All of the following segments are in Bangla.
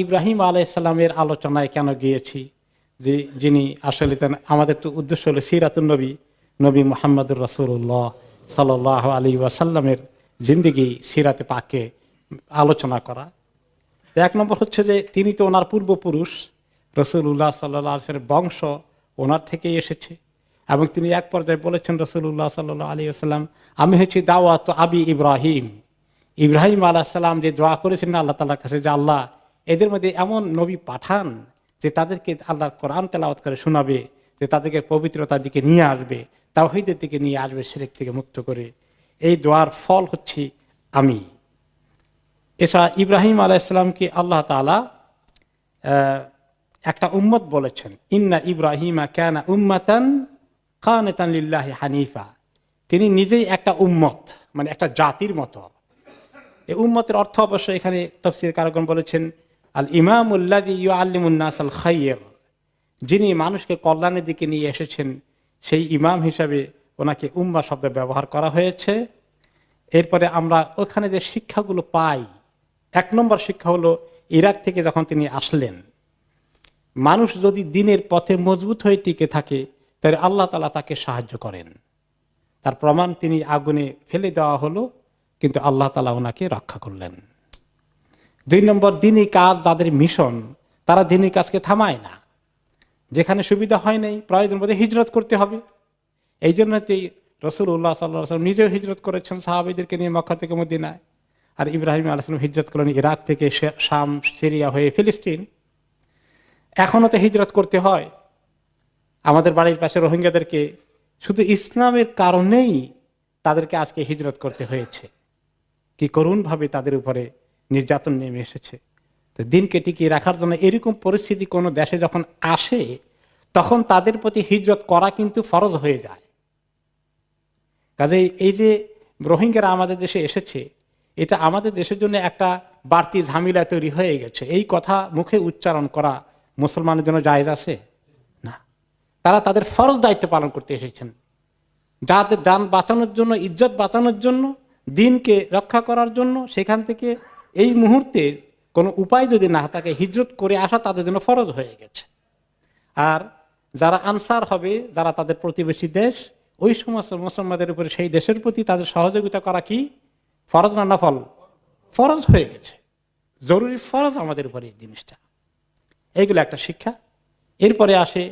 ইব্রাহিম আলাইসাল্লামের আলোচনায় কেন গিয়েছি, যে যিনি আসলে আমাদের তো উদ্দেশ্য হলো সিরাতুন নবী, নবী মুহাম্মদুর রাসূলুল্লাহ সাল্লাল্লাহু আলাইহি ওয়াসাল্লামের জিন্দেগি সিরাতে পাকে আলোচনা করা। এক নম্বর হচ্ছে যে তিনি তো ওনার পূর্বপুরুষ, রাসূলুল্লাহ সাল্লাল্লাহু আলাইহি ওয়াসাল্লামের বংশ ওনার থেকেই এসেছে। এবং তিনি এক পর্যায়ে বলেছেন রাসূলুল্লাহ সাল্লাল্লাহু আলাইহি ওয়াসাল্লাম, আমি হচ্ছি দাওয়াত আবি ইব্রাহিম। ইব্রাহিম আলাইহিস সালাম যে দোয়া করেছিলেন আল্লাহ তাআলার কাছে যে আল্লাহ এদের মধ্যে এমন নবী পাঠান যে তাদেরকে আল্লাহর কোরআন তেলাওয়াত করে শোনাবে, যে তাদেরকে পবিত্রতার দিকে নিয়ে আসবে, তাওহীদের দিকে নিয়ে আসবে, শিরক থেকে মুক্ত করে। এই দোয়ার ফল হচ্ছে আমি। এছাড়া ইব্রাহিম আলাইহিস সালামকে আল্লাহ তাআলা একটা উম্মত বলেছেন, ইন্না ইব্রাহিমা কানা উম্মাতান কানিতান লিল্লাহি হানিফা। তিনি নিজেই একটা উম্মত, মানে একটা জাতির মতো। এই উম্মতের অর্থ অবশ্য এখানে তাফসীর কারকগণ বলেছেন আল ইমামুল্লাযী ইউআল্লিমুন নাস আল খায়র, যিনি মানুষকে কল্যাণের দিকে নিয়ে এসেছেন, সেই ইমাম হিসাবে ওনাকে উম্মাহ শব্দ ব্যবহার করা হয়েছে। এরপরে আমরা ওখানে যে শিক্ষাগুলো পাই, এক নম্বর শিক্ষা হলো ইরাক থেকে যখন তিনি আসলেন, মানুষ যদি দ্বীনের পথে মজবুত হয়ে টিকে থাকে তাহলে আল্লাহ তাআলা তাকে সাহায্য করেন। তার প্রমাণ তিনি আগুনে ফেলে দেওয়া হলো, কিন্তু আল্লাহ তাআলা ওনাকে রক্ষা করলেন। দুই নম্বর, দ্বীনি কাজ যাদের মিশন, তারা দ্বীনি কাজকে থামায় না। যেখানে সুবিধা হয় নাই, প্রয়োজন বোধে হিজরত করতে হবে। এই জন্য রাসূলুল্লাহ সাল্লাল্লাহু আলাইহি ওয়াসাল্লাম নিজেও হিজরত করেছেন সাহাবীদেরকে নিয়ে মক্কা থেকে মদিনায়। আর ইব্রাহিম আলাইহিস সালাম হিজরত করেন ইরাক থেকে শাম, সিরিয়া হয়ে ফিলিস্তিন। এখনও তো হিজরত করতে হয়। আমাদের বাড়ির পাশে রোহিঙ্গাদেরকে শুধু ইসলামের কারণেই তাদেরকে আজকে হিজরত করতে হয়েছে। কি করুণভাবে তাদের উপরে নির্যাতন নেমে এসেছে। তো দিনকে টিকিয়ে রাখার জন্য এরকম পরিস্থিতি কোনো দেশে যখন আসে, তখন তাদের প্রতি হিজরত করা কিন্তু ফরজ হয়ে যায়। কাজেই এই যে রোহিঙ্গারা আমাদের দেশে এসেছে, এটা আমাদের দেশের জন্য একটা বাড়তি ঝামেলা তৈরি হয়ে গেছে। এই কথা মুখে উচ্চারণ করা মুসলমানের জন্য জায়েজ আছে না। তারা তাদের ফরজ দায়িত্ব পালন করতে এসেছেন, যাদের জান বাঁচানোর জন্য, ইজ্জত বাঁচানোর জন্য, দিনকে রক্ষা করার জন্য। সেখান থেকে এই মুহূর্তে কোনো উপায় যদি না থাকে, হিজরত করে আসা তাদের জন্য ফরজ হয়ে গেছে। আর যারা আনসার হবে, যারা তাদের প্রতিবেশী দেশ, ওই সমস্ত মুসলমানদের উপরে সেই দেশের প্রতি তাদের সহযোগিতা করা কি ফরজ না নফল? ফরজ হয়ে গেছে, জরুরি ফরজ আমাদের উপরে এই জিনিসটা। এইগুলো একটা শিক্ষা। এরপরে আসে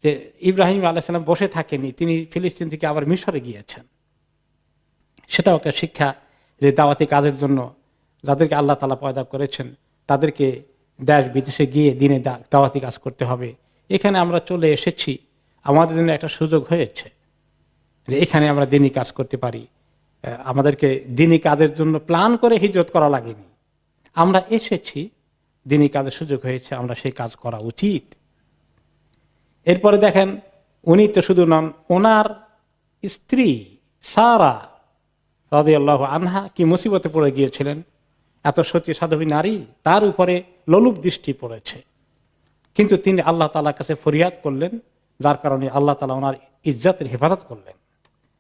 যে ইব্রাহিম আলাইহিস সালাম বসে থাকেনি, তিনি ফিলিস্তিন থেকে আবার মিশরে গিয়েছেন। সেটাও একটা শিক্ষা যে দাওয়াতি কাজের জন্য যাদেরকে আল্লাহ তাআলা পয়দা করেছেন তাদেরকে দেশ বিদেশে গিয়ে দিনে দাওয়াতি কাজ করতে হবে। এখানে আমরা চলে এসেছি, আমাদের জন্য একটা সুযোগ হয়েছে যে এখানে আমরা দিনী কাজ করতে পারি। আমাদেরকে দিনী কাজের জন্য প্ল্যান করে হিজরত করা লাগেনি, আমরা এসেছি, দিনী কাজের সুযোগ হয়েছে, আমরা সেই কাজ করা উচিত। এরপরে দেখেন, উনি তো শুধু নন, ওনার স্ত্রী সারা রাদিয়াল্লাহু আনহা কি মুসিবতে পড়ে গিয়েছিলেন। এত সতী সাধবী নারী, তার উপরে লোলুপ দৃষ্টি পড়েছে, কিন্তু তিনি আল্লাহ তাআলার কাছে ফরিয়াদ করলেন, যার কারণে আল্লাহ তাআলা ওনার ইজ্জতের হেফাজত করলেন।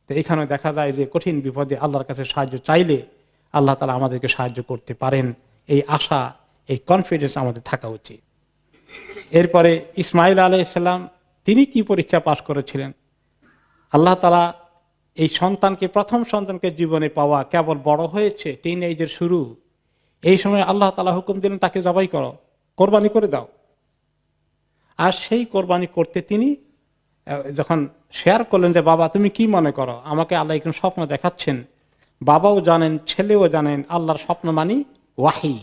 তো এখানে দেখা যায় যে কঠিন বিপদে আল্লাহর কাছে সাহায্য চাইলে আল্লাহ তাআলা আমাদেরকে সাহায্য করতে পারেন, এই আশা, এই কনফিডেন্স আমাদের থাকা উচিত। এরপরে ইসমাইল আলাইহিস সালাম, তিনি কি পরীক্ষা পাশ করেছিলেন। আল্লাহ তাআলা এই সন্তানকে, প্রথম সন্তানকে জীবনে পাওয়া কেবল বড় হয়েছে, টিনেজের শুরু, এই সময় আল্লাহ তাআলা হুকুম দিলেন তাকে জবাই করো, কোরবানি করে দাও। আর সেই কোরবানি করতে তিনি যখন শেয়ার করলেন যে বাবা তুমি কি মনে করো, আমাকে আল্লাহ একটু স্বপ্ন দেখাচ্ছেন, বাবাও জানেন ছেলেও জানেন আল্লাহর স্বপ্ন মানি ওয়াহি,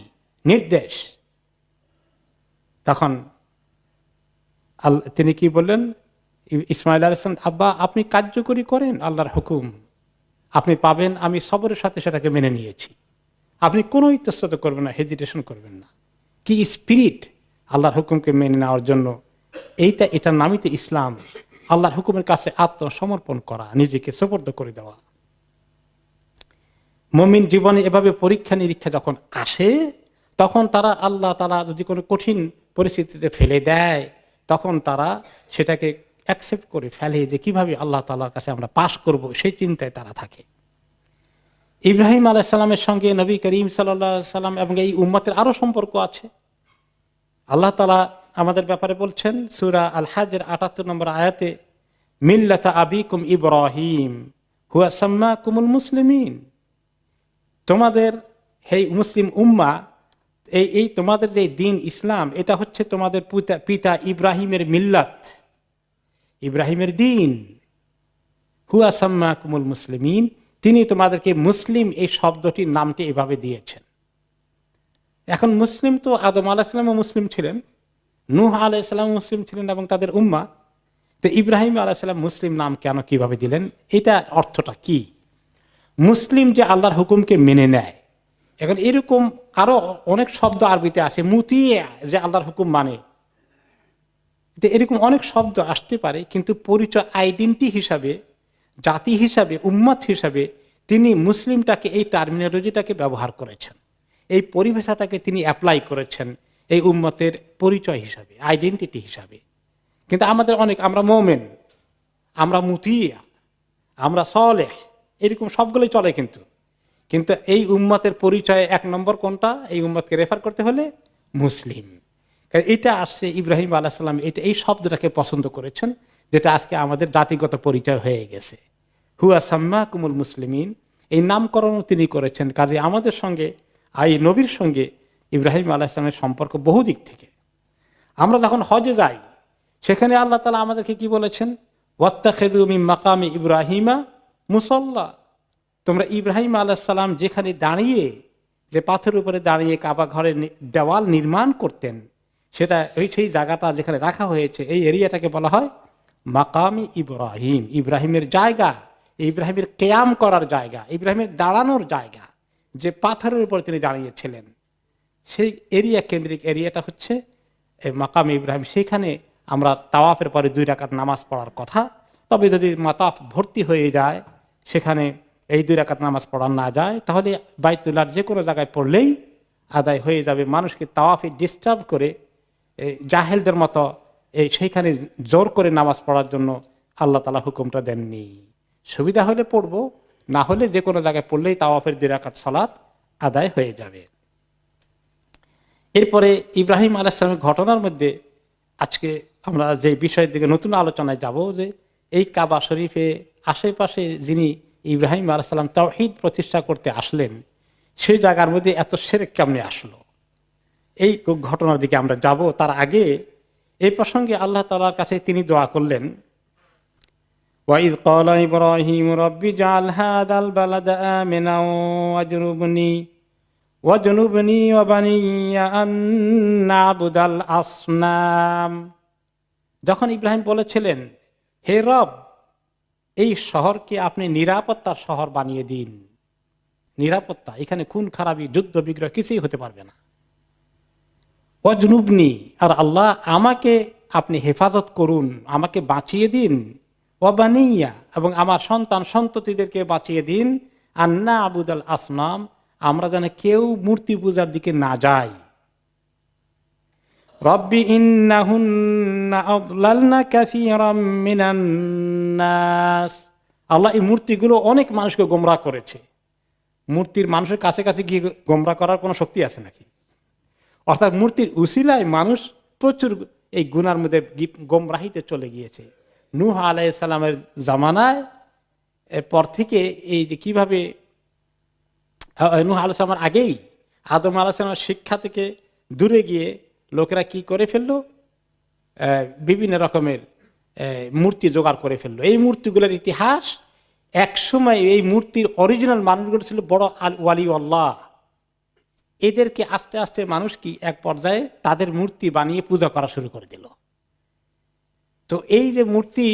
নির্দেশ। তখন তিনি কি বললেন, ইসমাইল আলাইহিস সালাম, আব্বা আপনি কার্যকরী করেন আল্লাহর হুকুম, আপনি পাবেন, আমি সবরের সাথে সেটাকে মেনে নিয়েছি। আপনি কোনো ইতস্তত করবেন না, হেজিটেশন করবেন না। কি স্পিরিট আল্লাহর হুকুমকে মেনে নেওয়ার জন্য, এটার নামই তো ইসলাম। আল্লাহর হুকুমের কাছে আত্মসমর্পণ করা, নিজেকে সুপর্দ করে দেওয়া। মুমিন জীবনে এভাবে পরীক্ষা নিরীক্ষা যখন আসে, তখন তারা আল্লাহ তাআলা যদি কোনো কঠিন পরিস্থিতিতে ফেলে দেয়, তখন তারা সেটাকে অ্যাকসেপ্ট করে ফেলে যে কিভাবে আল্লাহ তাআলার কাছে আমরা পাশ করব, সেই চিন্তায় তারা থাকে। ইব্রাহিম আলাইহিস সালামের সঙ্গে নবী করিম সাল্লাল্লাহু আলাইহি সাল্লাম এবং এই উম্মতের আরো সম্পর্ক আছে। আল্লাহ তাআলা আমাদের ব্যাপারে বলছেন সূরা আল হজ্জের ৭৮ নম্বর আয়াতে, মিল্লাতা আবিকুম ইব্রাহিম হুয়া সাম্মাকুমুল মুসলিমিন। তোমাদের এই মুসলিম উম্মাহ, এই তোমাদের যে দিন ইসলাম, এটা হচ্ছে তোমাদের পিতা ইব্রাহিমের মিল্লাত, ইব্রাহিমের দিন। হুয়া সাম্মাকুমুল মুসলিমিন, তিনি তোমাদেরকে মুসলিম এই শব্দটির নামটি এভাবে দিয়েছেন। এখন মুসলিম তো আদম আলাইহিস সালামও মুসলিম ছিলেন, নূহ আলাইহিস সালাম মুসলিম ছিলেন এবং তাদের উম্মাহ। তো ইব্রাহিম আলাইহিস সালাম মুসলিম নাম কেন কিভাবে দিলেন, এটা অর্থটা কি? মুসলিম যে আল্লাহর হুকুমকে মেনে নেয়। এখন এরকম আরো অনেক শব্দ আরবিতে আছে, মুতিয়া, যে আল্লাহর হুকুম মানে। এরকম অনেক শব্দ আসতে পারে, কিন্তু পরিচয় আইডেন্টি হিসাবে, জাতি হিসাবে, উম্মত হিসাবে তিনি মুসলিমটাকে, এই টার্মিনোলজিটাকে ব্যবহার করেছেন, এই পরিভাষাটাকে তিনি অ্যাপ্লাই করেছেন এই উম্মতের পরিচয় হিসাবে, আইডেন্টিটি হিসাবে। কিন্তু আমাদের অনেক, আমরা মোমেন, আমরা মুতিয়া, আমরা সলেহ, এরকম সবগুলোই চলে। কিন্তু এই উম্মতের পরিচয় এক নম্বর কোনটা? এই উম্মতকে রেফার করতে হলে মুসলিম। এটা আসছে ইব্রাহিম আলাইহিস সালাম, এটা এই শব্দটাকে পছন্দ করেছেন, যেটা আজকে আমাদের জাতিগত পরিচয় হয়ে গেছে। হুয়া সাম্মাকুমুল মুসলিমিন, এই নামকরণ তিনি করেছেন। কাজে আমাদের সঙ্গে, এই নবীর সঙ্গে ইব্রাহিম আলাইহিস সালামের সম্পর্ক বহু দিক থেকে। আমরা যখন হজে যাই, সেখানে আল্লাহ তাআলা আমাদেরকে কি বলেছেন? ওয়াত্তাখিযু মিন মাকামি ইব্রাহিমা মুসাল্লা। তোমরা ইব্রাহিম আলাইহিস সালাম যেখানে দাঁড়িয়ে, যে পাথরের উপরে দাঁড়িয়ে কাবা ঘরের দেওয়াল নির্মাণ করতেন, সেটা সেই জায়গাটা যেখানে রাখা হয়েছে, এই এরিয়াটাকে বলা হয় মাকামি ইব্রাহিম, ইব্রাহিমের জায়গা, ইব্রাহিমের কিয়াম করার জায়গা, ইব্রাহিমের দাঁড়ানোর জায়গা। যে পাথরের উপর তিনি দাঁড়িয়েছিলেন, সেই এরিয়া, কেন্দ্রিক এরিয়াটা হচ্ছে মাকামি ইব্রাহিম। সেখানে আমরা তাওয়াফের পরে 2 রাকাত নামাজ পড়ার কথা। তবে যদি মাতাফ ভর্তি হয়ে যায়, সেখানে এই 2 রাকাত নামাজ পড়া না যায়, তাহলে বাইতুল্লাহর যে কোনো জায়গায় পড়লেই আদায় হয়ে যাবে। মানুষকে তাওয়াফে ডিস্টার্ব করে, জাহেলদের মতো সেইখানে জোর করে নামাজ পড়ার জন্য আল্লাহ তাআলা হুকুমটা দেননি। সুবিধা হলে পড়বো, না হলে যে কোনো জায়গায় পড়লেই তাওয়াফের 2 রাকাত সালাত আদায় হয়ে যাবে। এরপরে ইব্রাহিম আলাইহিস সালামের ঘটনার মধ্যে আজকে আমরা যে বিষয়ের দিকে নতুন আলোচনায় যাব, যে এই কাবা শরীফে আশেপাশে যিনি ইব্রাহিম আলাইহিস সালাম তাওহীদ প্রতিষ্ঠা করতে আসলেন, সেই জায়গার মধ্যে এত শিরক কেমনে আসলো, এই ঘটনার দিকে আমরা যাব। তার আগে এই প্রসঙ্গে আল্লাহ তাআলার কাছে তিনি দোয়া করলেন, ওয়াইদ ক্বালা ইব্রাহিম রাব্বি জাআল হাযাল বালাদা আমিনা ওয়াজনুবনি ওয়া বানিয়া আন না'বুদাল আসনাম। যখন ইব্রাহিম বলেছিলেন, হে রব, এই শহরকে আপনি নিরাপত্তার শহর বানিয়ে দিন। নিরাপত্তা, এখানে খুন খারাপি, যুদ্ধ বিগ্রহ কিছুই হতে পারবে না। ওয়াজনুবনি, আর আল্লাহ আমাকে আপনি হেফাজত করুন, আমাকে বাঁচিয়ে দিন। ওয়া বানিয়া, এবং আমার সন্তান সন্ততিদেরকে বাঁচিয়ে দিন। আন না'বুদাল আসনাম, আমরা যেন কেউ মূর্তি পূজার দিকে না যাই। রব্বি ইন্নাহুন্না আযলালনা কাসীরাম মিনান নাস। আল্লাহ, এই মূর্তিগুলো অনেক মানুষকে গোমরাহ করেছে। মূর্তির মানুষের কাছে কাছে গিয়ে গোমরাহ করার কোনো শক্তি আছে নাকি? অর্থাৎ মূর্তির উসিলায় মানুষ প্রচুর এই গুনার মধ্যে গোমরাহিতে চলে গিয়েছে। নূহ আলাইহিস সালামের জামানায় পর থেকে এই যে কিভাবে নূহ আলাইহিস সালামের আগেই আদম আলাইহিস সালামের শিক্ষা থেকে দূরে গিয়ে লোকেরা কি করে ফেললো, বিভিন্ন রকমের মূর্তি জোগাড় করে ফেললো। এই মূর্তিগুলোর ইতিহাস, একসময় এই মূর্তির অরিজিনাল মানুষগুলো ছিল বড় ওয়ালি আল্লাহ। এদেরকে আস্তে আস্তে মানুষ কি এক পর্যায়ে তাদের মূর্তি বানিয়ে পূজা করা শুরু করে দিল। তো এই যে মূর্তি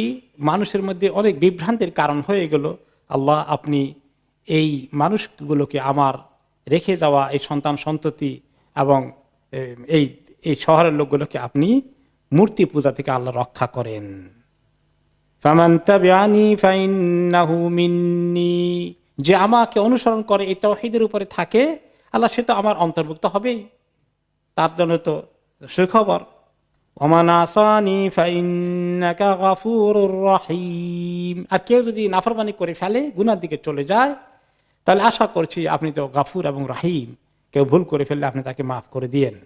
মানুষের মধ্যে অনেক বিভ্রান্তির কারণ হয়ে গেল। আল্লাহ, আপনি এই মানুষগুলোকে, আমার রেখে যাওয়া এই সন্তান সন্ততি এবং এই শহরের লোকগুলোকে আপনি মূর্তি পূজা থেকে আল্লাহ রক্ষা করেন। ফামান তাবিআনি ফাইন্নাহু মিন্নি, যে আমাকে অনুসরণ করে, এই তাওহীদের উপরে থাকে, আল্লাহ সে তো আমার অন্তর্ভুক্ত হবেই, তার জন্য তো সুখবর। ওমান আসানি ফাইন্নাকা গাফুরুর রহিম, আর কেউ যদি নাফরমানি করে ফেলে, গুনার দিকে চলে যায়, তাহলে আশা করছি আপনি তো গাফুর এবং রাহিম, কেউ ভুল করে ফেললে আপনি তাকে মাফ করে দিয়েন।